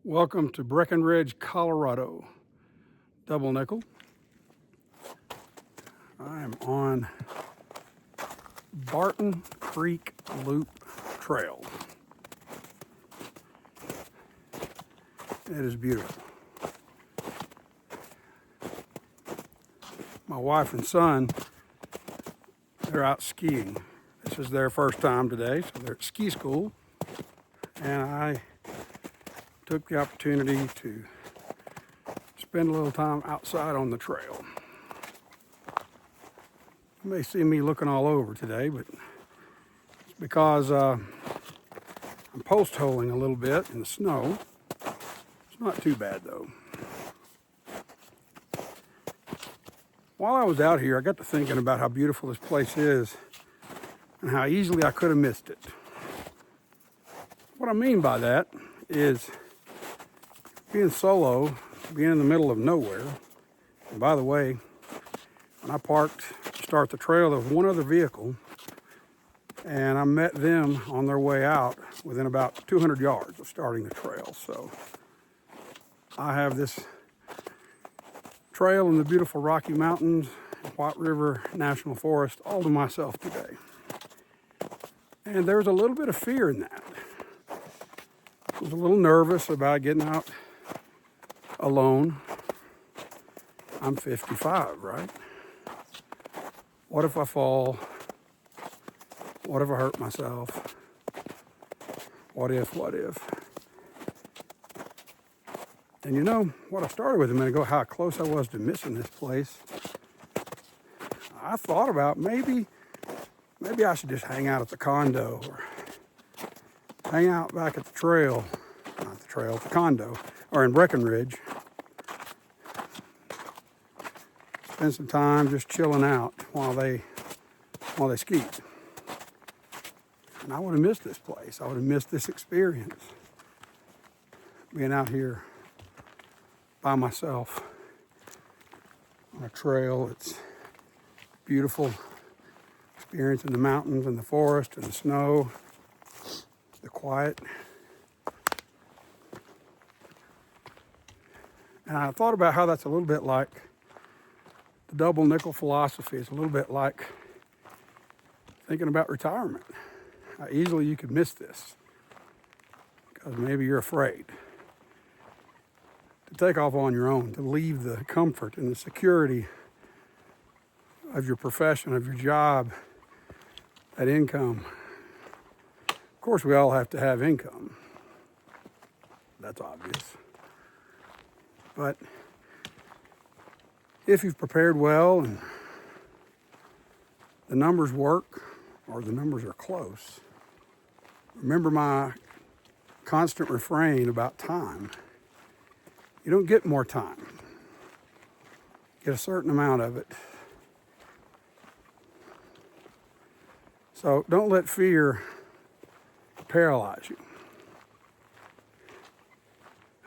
Welcome to Breckenridge, Colorado. Double nickel. I am on Barton Creek Loop Trail. It is beautiful. My wife and son, they're out skiing. This is their first time today, so they're at ski school. And I took the opportunity to spend a little time outside on the trail. You may see me looking all over today, but it's because I'm post holing a little bit in the snow. It's not too bad though. While I was out here, I got to thinking about how beautiful this place is and how easily I could have missed it. What I mean by that is being solo, being in the middle of nowhere. And by the way, when I parked to start the trail, there was one other vehicle, and I met them on their way out within about 200 yards of starting the trail. So I have this trail in the beautiful Rocky Mountains, White River National Forest, all to myself today. And there's a little bit of fear in that. I was a little nervous about getting out alone. I'm 55, right? What if I fall? What if I hurt myself? What if? And you know, what I started with a minute ago, how close I was to missing this place. I thought about maybe I should just hang out at the condo or hang out back at the trail, not the trail, the condo, or in Breckenridge. Spend some time just chilling out while they skied. And I would have missed this place. I would have missed this experience. Being out here by myself on a trail. It's beautiful experience in the mountains and the forest and the snow, the quiet. And I thought about how that's a little bit like the double nickel philosophy. It's a little bit like thinking about retirement. How easily you could miss this because maybe you're afraid to take off on your own, to leave the comfort and the security of your profession, of your job, that income. Of course, we all have to have income. That's obvious. But if you've prepared well and the numbers work or the numbers are close, remember my constant refrain about time. You don't get more time. You get a certain amount of it. So don't let fear paralyze you.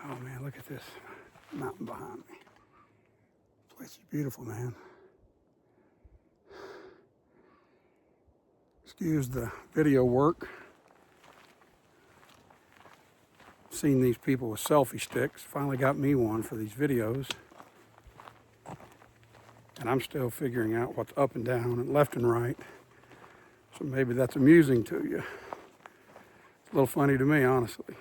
Oh man, look at this mountain behind me. This place is beautiful, man. Excuse the video work. Seen these people with selfie sticks. Finally got me one for these videos. And I'm still figuring out what's up and down and left and right. So maybe that's amusing to you. It's a little funny to me, honestly.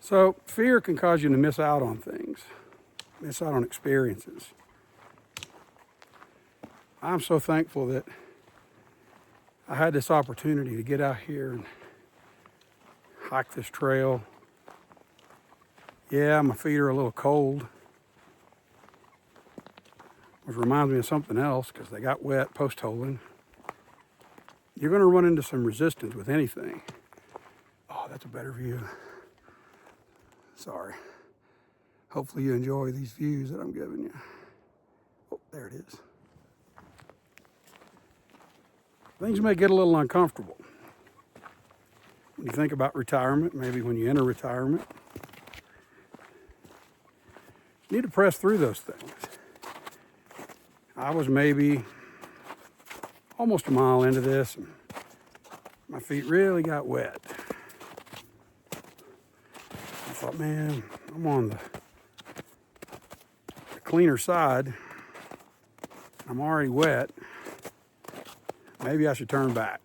So fear can cause you to miss out on things, miss out on experiences. I'm so thankful that I had this opportunity to get out here and hike this trail. Yeah, my feet are a little cold, which reminds me of something else because they got wet post-holing. You're going to run into some resistance with anything. Oh, that's a better view. Sorry. Hopefully you enjoy these views that I'm giving you. Oh, there it is. Things may get a little uncomfortable. When you think about retirement, maybe when you enter retirement, you need to press through those things. I was maybe almost a mile into this, and my feet really got wet. thought, man, I'm on the cleaner side. I'm already wet. Maybe I should turn back.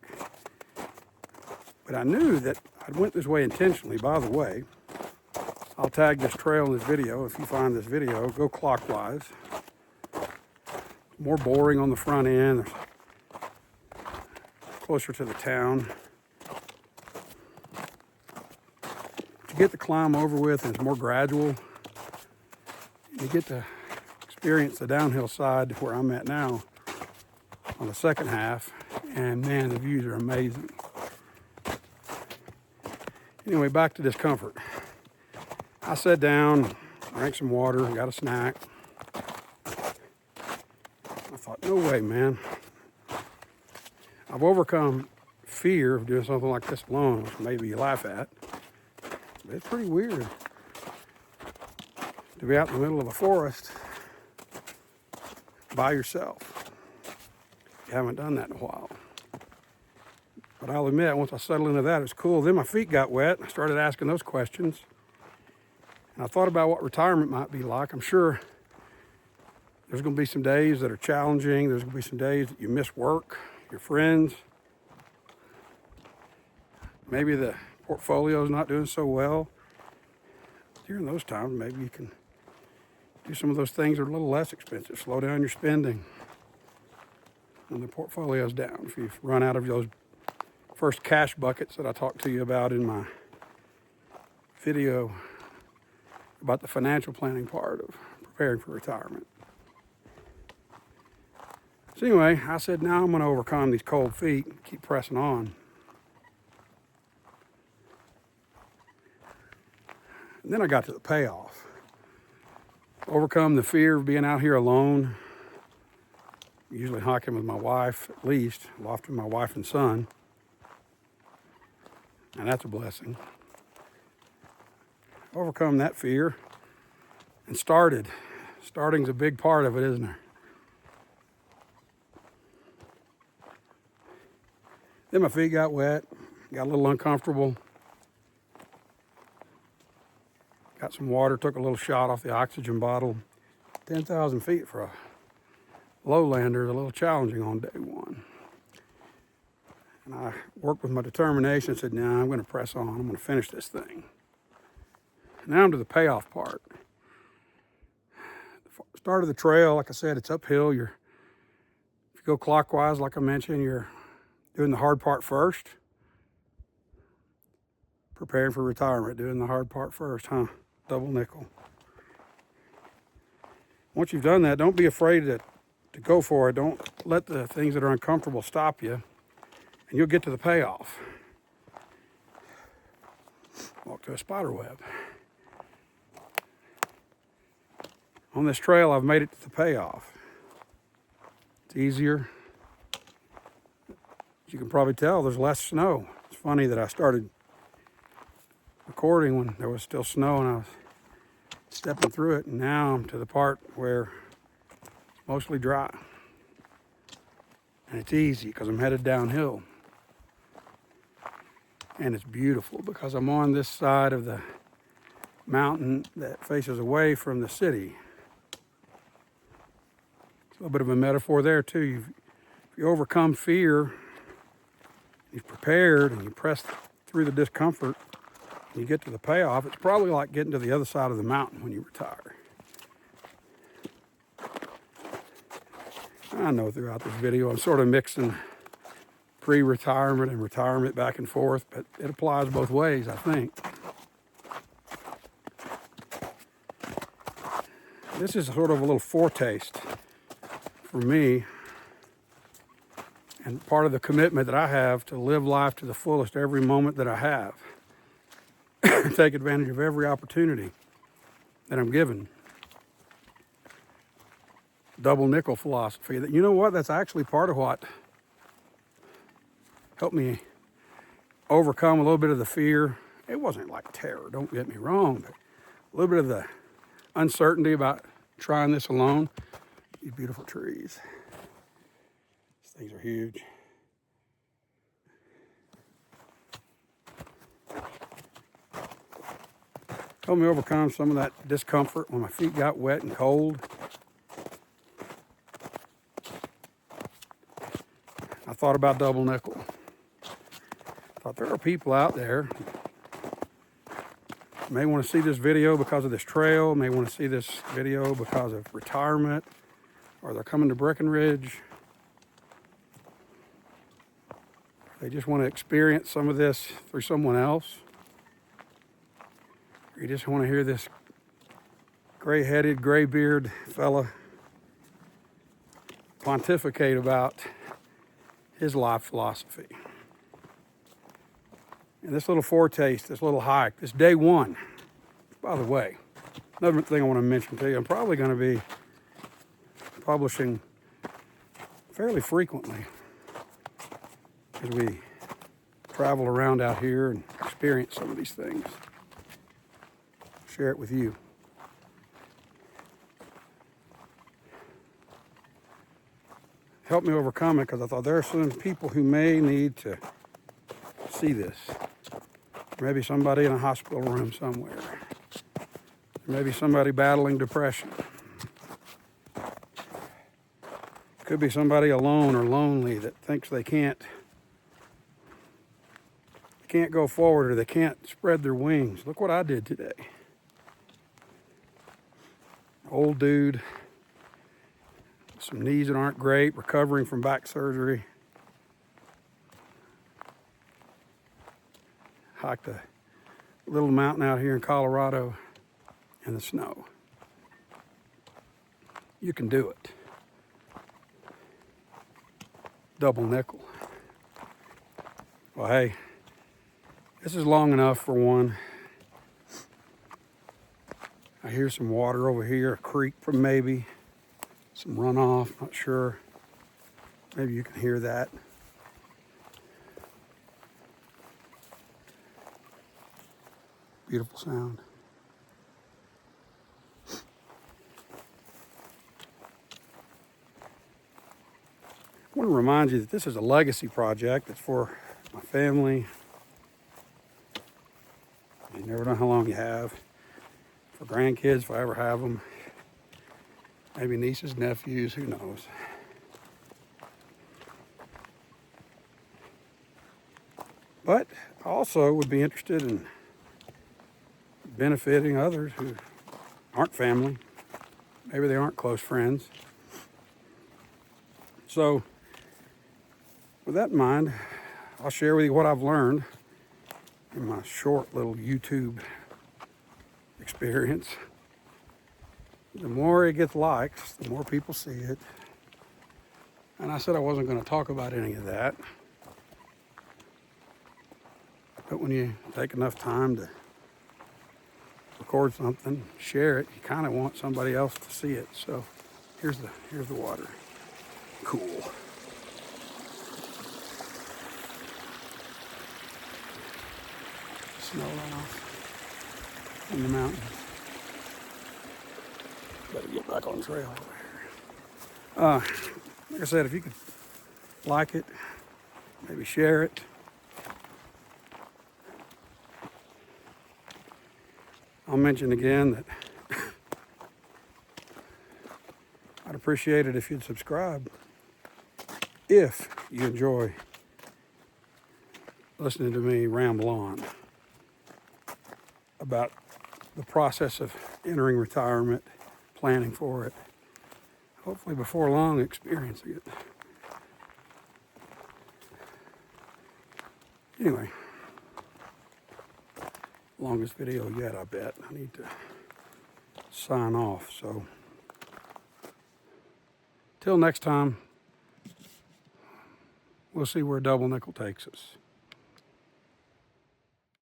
But I knew that I went this way intentionally. By the way, I'll tag this trail in this video. If you find this video, go clockwise. More boring on the front end, closer to the town. To get the climb over with, and it's more gradual. You get to experience the downhill side where I'm at now on the second half, and man, the views are amazing. Anyway, back to discomfort. I sat down, drank some water, got a snack. I thought, no way, man. I've overcome fear of doing something like this alone, which maybe you laugh at. But it's pretty weird to be out in the middle of a forest by yourself. You haven't done that in a while. But I'll admit, once I settled into that, it was cool. Then my feet got wet. I started asking those questions. And I thought about what retirement might be like. I'm sure there's going to be some days that are challenging. There's going to be some days that you miss work, your friends. Maybe the portfolio is not doing so well. During those times, maybe you can do some of those things that are a little less expensive. Slow down your spending when the portfolio's down. If you've run out of those first cash buckets that I talked to you about in my video about the financial planning part of preparing for retirement. So anyway, I said, now I'm going to overcome these cold feet and keep pressing on. And then I got to the payoff. Overcome the fear of being out here alone. Usually hiking with my wife, at least, often my wife and son. And that's a blessing. Overcome that fear and started. Starting's a big part of it, isn't there? Then my feet got wet, got a little uncomfortable. Got some water, took a little shot off the oxygen bottle. 10,000 feet for a lowlander is a little challenging on day one. And I worked with my determination and said, nah, I'm going to press on. I'm going to finish this thing. Now I'm to the payoff part. The start of the trail, like I said, it's uphill. If you go clockwise, like I mentioned, you're doing the hard part first. Preparing for retirement, doing the hard part first, huh? Double nickel. Once you've done that, don't be afraid to go for it. Don't let the things that are uncomfortable stop you, and you'll get to the payoff. Walk to a spider web. On this trail, I've made it to the payoff. It's easier. As you can probably tell, there's less snow. It's funny that I started recording when there was still snow and I was stepping through it, and now I'm to the part where it's mostly dry. And it's easy because I'm headed downhill. And it's beautiful because I'm on this side of the mountain that faces away from the city. It's a little bit of a metaphor there too. If you overcome fear, you've prepared and you press through the discomfort, and you get to the payoff, it's probably like getting to the other side of the mountain when you retire. I know throughout this video I'm sort of mixing pre-retirement and retirement back and forth, but it applies both ways, I think. This is sort of a little foretaste for me, and part of the commitment that I have to live life to the fullest every moment that I have. Take advantage of every opportunity that I'm given. Double nickel philosophy. That, you know what? That's actually part of what helped me overcome a little bit of the fear. It wasn't like terror, don't get me wrong, but a little bit of the uncertainty about trying this alone. These beautiful trees. These things are huge. Helped me overcome some of that discomfort when my feet got wet and cold. I thought about double nickel. Thought there are people out there may want to see this video because of this trail, may want to see this video because of retirement, or they're coming to Breckenridge. They just want to experience some of this through someone else. Or you just want to hear this gray-headed, gray-beard fella pontificate about his life philosophy. And this little foretaste, this little hike, this day one, by the way, another thing I want to mention to you, I'm probably going to be publishing fairly frequently as we travel around out here and experience some of these things. Share it with you. Helped me overcome it because I thought there are some people who may need to see this. Maybe somebody in a hospital room somewhere. Maybe somebody battling depression. Could be somebody alone or lonely that thinks they can't go forward or they can't spread their wings. Look what I did today. Old dude, some knees that aren't great, recovering from back surgery. Hiked a little mountain out here in Colorado in the snow. You can do it. Double nickel. Well, hey, this is long enough for one. I hear some water over here, a creek from maybe, some runoff, not sure. Maybe you can hear that. Beautiful sound. I want to remind you that this is a legacy project. It's for my family. You never know how long you have. For grandkids, if I ever have them. Maybe nieces, nephews, who knows. But I also would be interested in benefiting others who aren't family. Maybe they aren't close friends. So, with that in mind, I'll share with you what I've learned in my short little YouTube experience. The more it gets likes, the more people see it. And I said I wasn't going to talk about any of that. But when you take enough time to record something, share it, you kind of want somebody else to see it. So here's the water. Cool. Snow runoff in the mountains. Better get back on the trail over here. Like I said, if you could like it, maybe share it. I'll mention again that I'd appreciate it if you'd subscribe if you enjoy listening to me ramble on about the process of entering retirement, planning for it, hopefully before long experiencing it. Anyway, longest video yet, I bet. I need to sign off, so till next time, we'll see where double nickel takes us.